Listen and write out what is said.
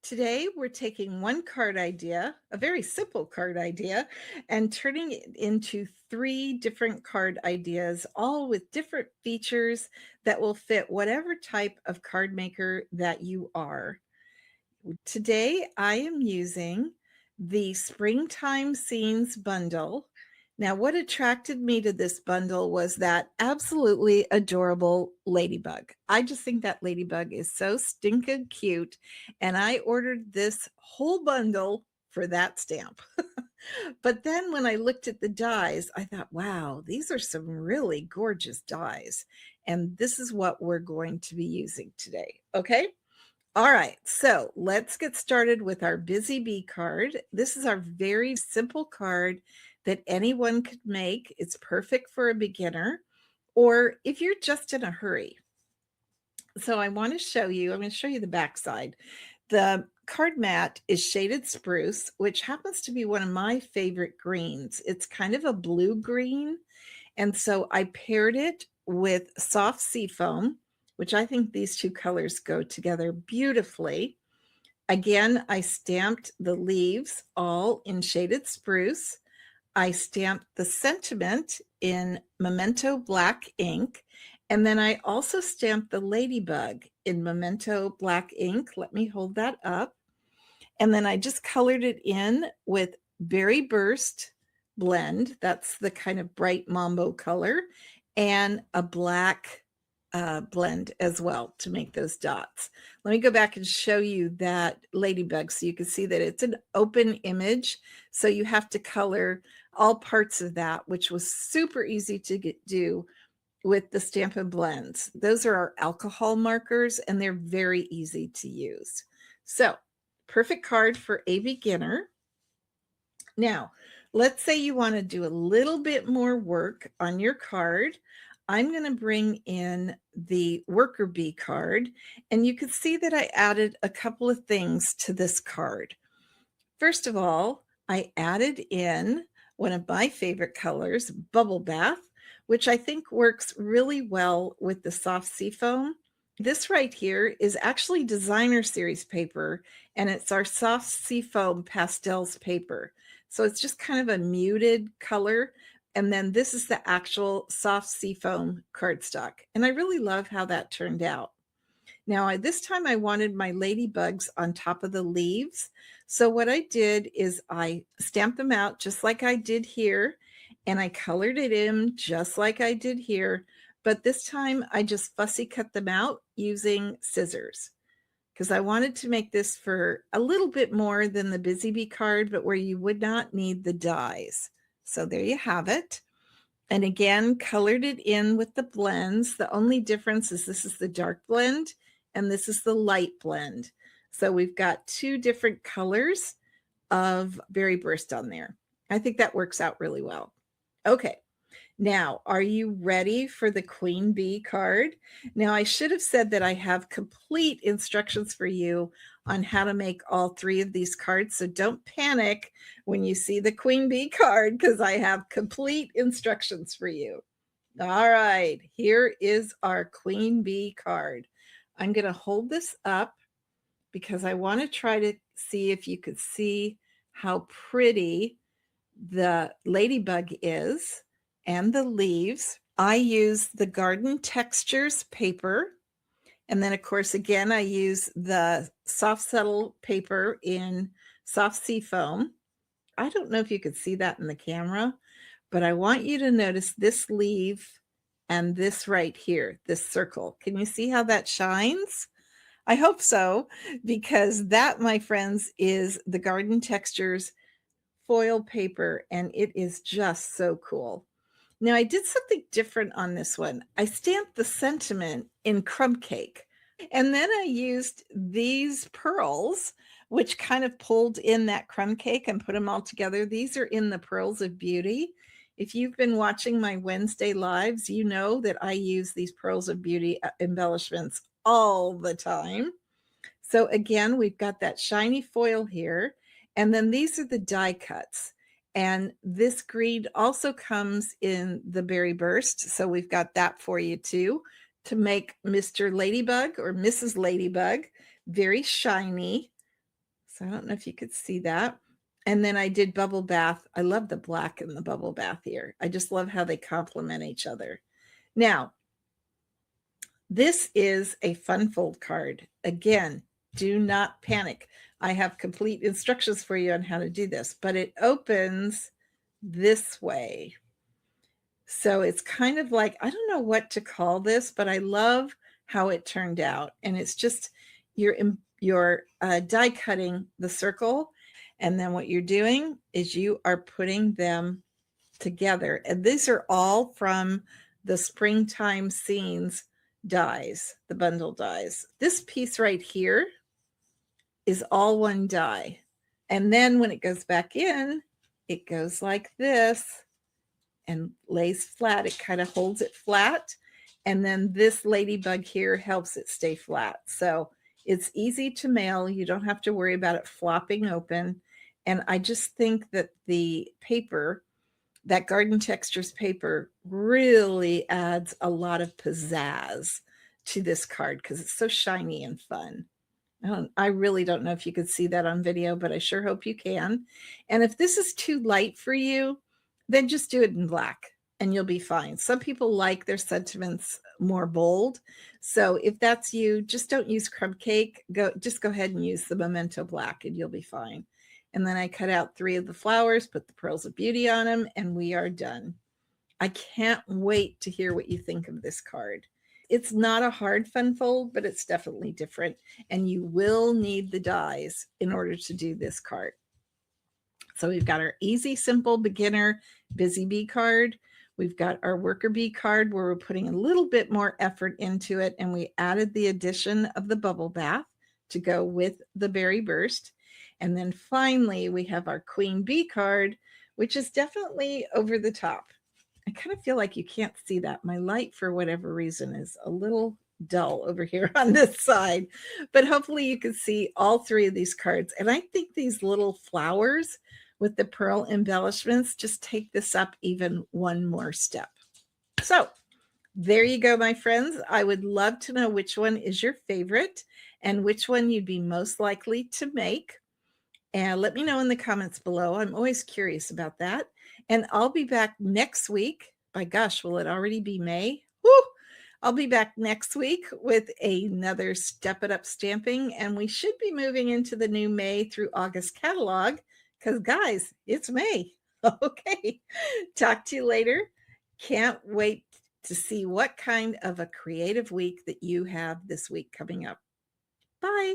Today, we're taking one card idea, a very simple card idea, and turning it into three different card ideas, all with different features that will fit whatever type of card maker that you are. Today, I am using the Springtime Scenes bundle. Now, what attracted me to this bundle was that absolutely adorable ladybug. I just think that ladybug is so stinking cute, and I ordered this whole bundle for that stamp. But then when I looked at the dies, I thought, wow, these are some really gorgeous dies, and this is what we're going to be using today, okay? All right, so let's get started with our Busy Bee card. This is our very simple card that anyone could make. It's perfect for a beginner or if you're just in a hurry. So I want to show you, I'm going to show you the back side. The card mat is shaded spruce, which happens to be one of my favorite greens. It's kind of a blue green, and so I paired it with soft seafoam, which I think these two colors go together beautifully. Again, I stamped the leaves all in shaded spruce. I stamped the sentiment in Memento black ink. And then I also stamped the ladybug in Memento black ink. Let me hold that up. And then I just colored it in with Berry Burst blend. That's the kind of bright mambo color, and a black blend as well to make those dots. Let me go back and show you that ladybug so you can see that it's an open image. So you have to color all parts of that, which was super easy to do with the Stampin Blends. Those are our alcohol markers, and they're very easy to use. So perfect card for a beginner. Now, let's say you want to do a little bit more work on your card. I'm going to bring in the Worker Bee card, and you can see that I added a couple of things to this card. First of all, I added in one of my favorite colors, Bubble Bath, which I think works really well with the soft seafoam. This right here is actually designer series paper, and it's our soft seafoam pastels paper. So it's just kind of a muted color. And then this is the actual soft seafoam cardstock. And I really love how that turned out. Now, this time I wanted my ladybugs on top of the leaves. So what I did is I stamped them out just like I did here, and I colored it in just like I did here. But this time I just fussy cut them out using scissors because I wanted to make this for a little bit more than the Busy Bee card, but where you would not need the dies. So there you have it. And again, colored it in with the blends. The only difference is this is the dark blend and this is the light blend. So we've got two different colors of Berry Burst on there. I think that works out really well. Okay. Now, are you ready for the Queen Bee card? Now, I should have said that I have complete instructions for you on how to make all three of these cards, so don't panic when you see the Queen Bee card because I have complete instructions for you. All right, here is our Queen Bee card. I'm going to hold this up because I want to try to see if you could see how pretty the ladybug is. And the leaves. I use the Garden Textures paper. And then, of course, again, I use the soft settle paper in soft seafoam. I don't know if you could see that in the camera, but I want you to notice this leaf and this right here, this circle. Can you see how that shines? I hope so, because that, my friends, is the Garden Textures foil paper, and it is just so cool. Now, I did something different on this one. I stamped the sentiment in crumb cake, and then I used these pearls, which kind of pulled in that crumb cake and put them all together. These are in the Pearls of Beauty. If you've been watching my Wednesday lives, you know that I use these Pearls of Beauty embellishments all the time. So again, we've got that shiny foil here, and then these are the die cuts. And this green also comes in the Berry Burst. So we've got that for you too, to make Mr. Ladybug or Mrs. Ladybug very shiny So I don't know if you could see that. And then I did bubble bath. I love the black and the bubble bath here. I just love how they complement each other. Now, this is a fun fold card. Again, do not panic. I have complete instructions for you on how to do this, but it opens this way. So it's kind of like, I don't know what to call this, but I love how it turned out. And it's just you're die cutting the circle. And then what you're doing is you are putting them together. And these are all from the Springtime Scenes dies, the bundle dies. This piece right here is all one die. And then when it goes back in, it goes like this and lays flat. It kind of holds it flat. And then this ladybug here helps it stay flat. So it's easy to mail. You don't have to worry about it flopping open. And I just think that the paper, that Garden Textures paper, really adds a lot of pizzazz to this card because it's so shiny and fun. I really don't know if you could see that on video, but I sure hope you can. And if this is too light for you, then just do it in black and you'll be fine. Some people like their sentiments more bold. So if that's you, just don't use crumb cake. Just go ahead and use the Memento black and you'll be fine. And then I cut out 3 of the flowers, put the pearls of beauty on them, and we are done. I can't wait to hear what you think of this card. It's not a hard fun fold, but it's definitely different. And you will need the dies in order to do this card. So we've got our easy, simple, beginner, busy bee card. We've got our worker bee card where we're putting a little bit more effort into it. And we added the addition of the bubble bath to go with the berry burst. And then finally, we have our queen bee card, which is definitely over the top. I kind of feel like you can't see that. My light, for whatever reason, is a little dull over here on this side, but hopefully you can see all 3 of these cards. And I think these little flowers with the pearl embellishments just take this up even one more step. So there you go, my friends. I would love to know which one is your favorite and which one you'd be most likely to make. And let me know in the comments below. I'm always curious about that. And I'll be back next week. By gosh, will it already be May? Woo! I'll be back next week with another Step It Up stamping. And we should be moving into the new May through August catalog because, guys, it's May. Okay. Talk to you later. Can't wait to see what kind of a creative week that you have this week coming up. Bye.